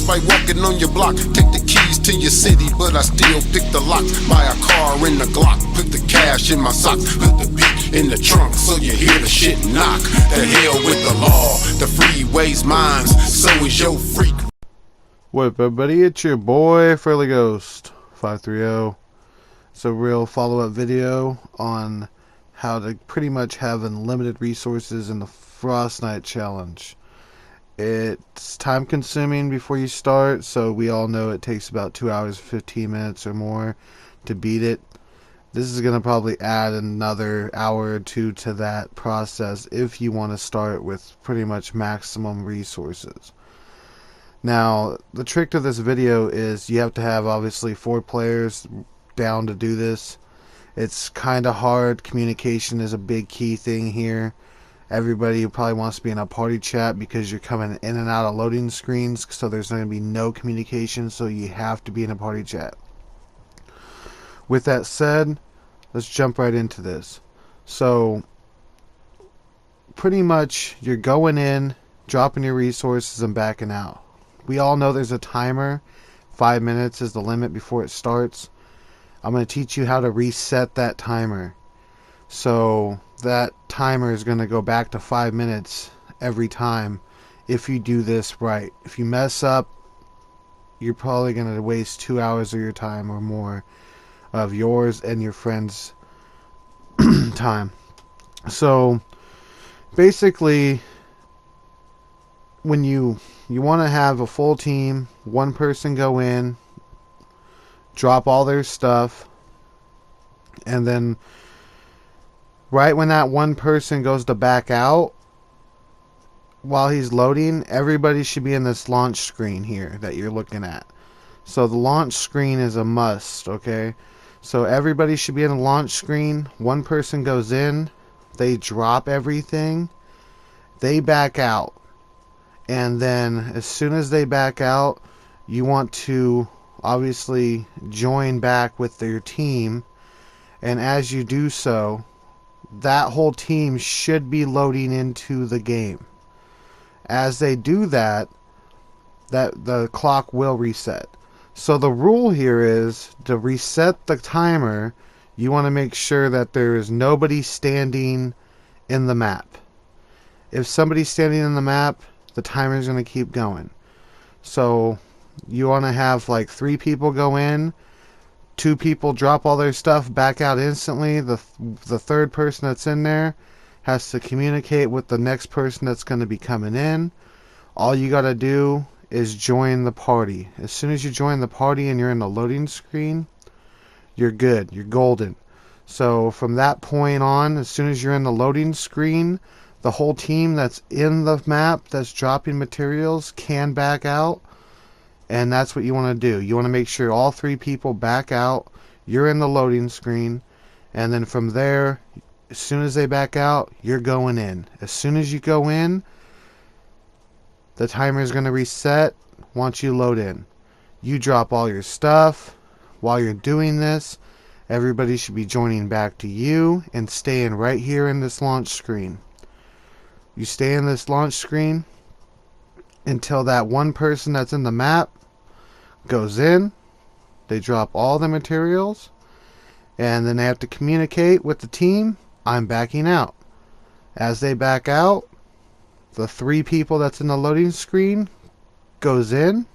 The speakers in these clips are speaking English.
just like walking on your block. Take the keys to your city, but I still pick the lock. Buy a car in the Glock, put the cash in my socks, put the beat in the trunk so you hear the shit knock. The hell with the law, the freeway's mine, so is your freak. What up, everybody? It's your boy Fairly Ghost 530. It's a real follow-up video on how to pretty much have unlimited resources in the Frostnite challenge. It's time consuming before you start, so we all know it takes about 2 hours 15 minutes or more to beat it. This is going to probably add another hour or two to that process if you want to start with pretty much maximum resources. Now, the trick to this video is you have to have obviously 4 players down to do this. It's kind of hard. Communication is a big key thing here. Everybody probably wants to be in a party chat because you're coming in and out of loading screens, so there's going to be no communication, so you have to be in a party chat. With that said, let's jump right into this. So, pretty much you're going in, dropping your resources, and backing out. We all know there's a timer. 5 minutes is the limit before it starts. I'm going to teach you how to reset that timer. So that timer is going to go back to 5 minutes every time if you do this right. If you mess up, you're probably going to waste 2 hours of your time or more of yours and your friends' time. So basically, when you want to have a full team, one person go in, drop all their stuff, and then right when that one person goes to back out, while he's loading, everybody should be in this launch screen here that you're looking at. So the launch screen is a must, okay? So everybody should be in a launch screen. One person goes in, they drop everything, they back out. And then as soon as they back out, you want to obviously join back with their team. And as you do so, that whole team should be loading into the game. As they do that, the clock will reset. So the rule here is to reset the timer, you want to make sure that there is nobody standing in the map. If somebody's standing in the map, the timer is going to keep going. So you want to have like 3 people go in, 2 people drop all their stuff, back out instantly. The third person that's in there has to communicate with the next person that's going to be coming in. All you got to do is join the party. As soon as you join the party and you're in the loading screen, you're good. You're golden. So from that point on, as soon as you're in the loading screen, the whole team that's in the map that's dropping materials can back out, and that's what you want to do. You want to make sure all 3 people back out, you're in the loading screen, and then from there, as soon as they back out, you're going in. As soon as you go in, the timer is going to reset once you load in. You drop all your stuff. While you're doing this, everybody should be joining back to you and staying right here in this launch screen. You stay in this launch screen until that one person that's in the map goes in. They drop all the materials, and then they have to communicate with the team. I'm backing out. As they back out, the 3 people that's in the loading screen goes in.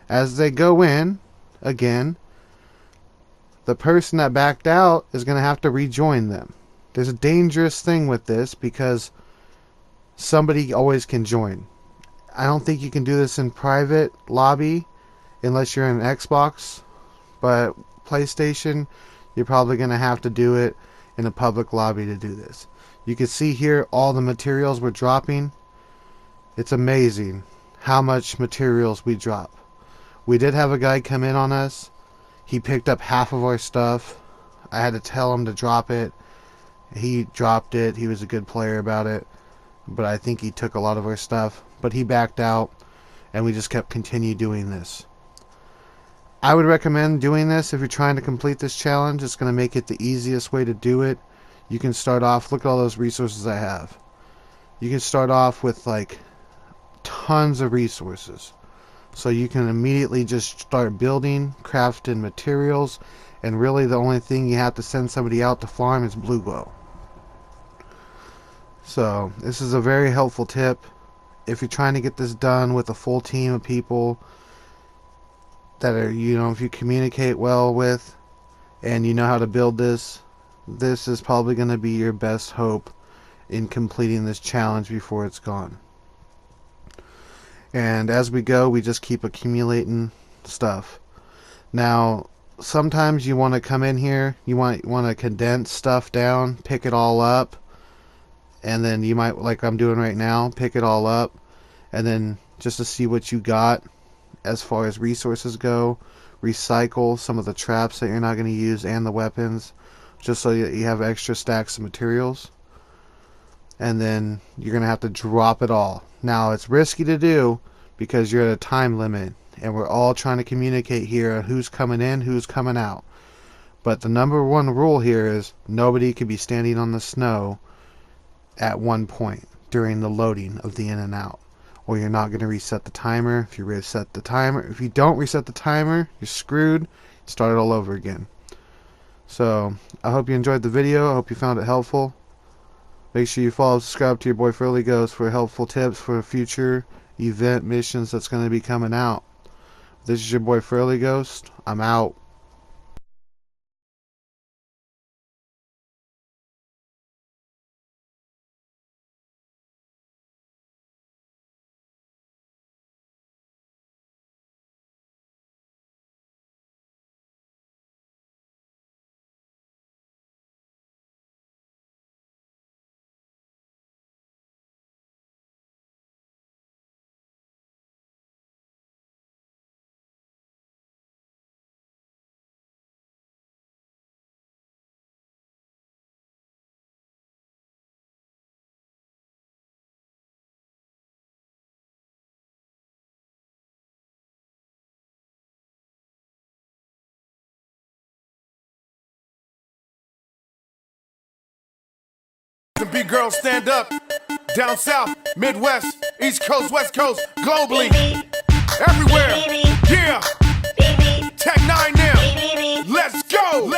As they go in, again, the person that backed out is going to have to rejoin them. There's a dangerous thing with this because somebody always can join. I don't think you can do this in private lobby unless you're in Xbox, but PlayStation, you're probably going to have to do it in a public lobby to do this. You can see here all the materials we're dropping. It's amazing how much materials we drop. We did have a guy come in on us. He picked up half of our stuff. I had to tell him to drop it. He dropped it. He was a good player about it. But I think he took a lot of our stuff. But he backed out, and we just kept continue doing this. I would recommend doing this if you're trying to complete this challenge. It's going to make it the easiest way to do it. You can start off, look at all those resources I have. You can start off with like tons of resources. So you can immediately just start building, crafting materials, and really the only thing you have to send somebody out to farm is blue glow. So this is a very helpful tip if you're trying to get this done with a full team of people that are, if you communicate well with and you know how to build this. This is probably going to be your best hope in completing this challenge before it's gone. And as we go, we just keep accumulating stuff. Now, sometimes you want to come in here, you want to condense stuff down, pick it all up, and then you might, like I'm doing right now, pick it all up, and then just to see what you got as far as resources go, recycle some of the traps that you're not going to use and the weapons, just so you have extra stacks of materials. And then you're going to have to drop it all. Now, it's risky to do because you're at a time limit, and we're all trying to communicate here who's coming in, who's coming out. But the number one rule here is nobody can be standing on the snow at one point during the loading of the in and out, or you're not going to reset the timer. If you don't reset the timer, you're screwed. Start it all over again. So I hope you enjoyed the video. I hope you found it helpful. Make sure you follow and subscribe to your boy Furley Ghost for helpful tips for future event missions that's going to be coming out. This is your boy Furley Ghost. I'm out. The big girls stand up. Down south, Midwest, East Coast, West Coast, globally, everywhere. Yeah. Tech 9 now. Let's go.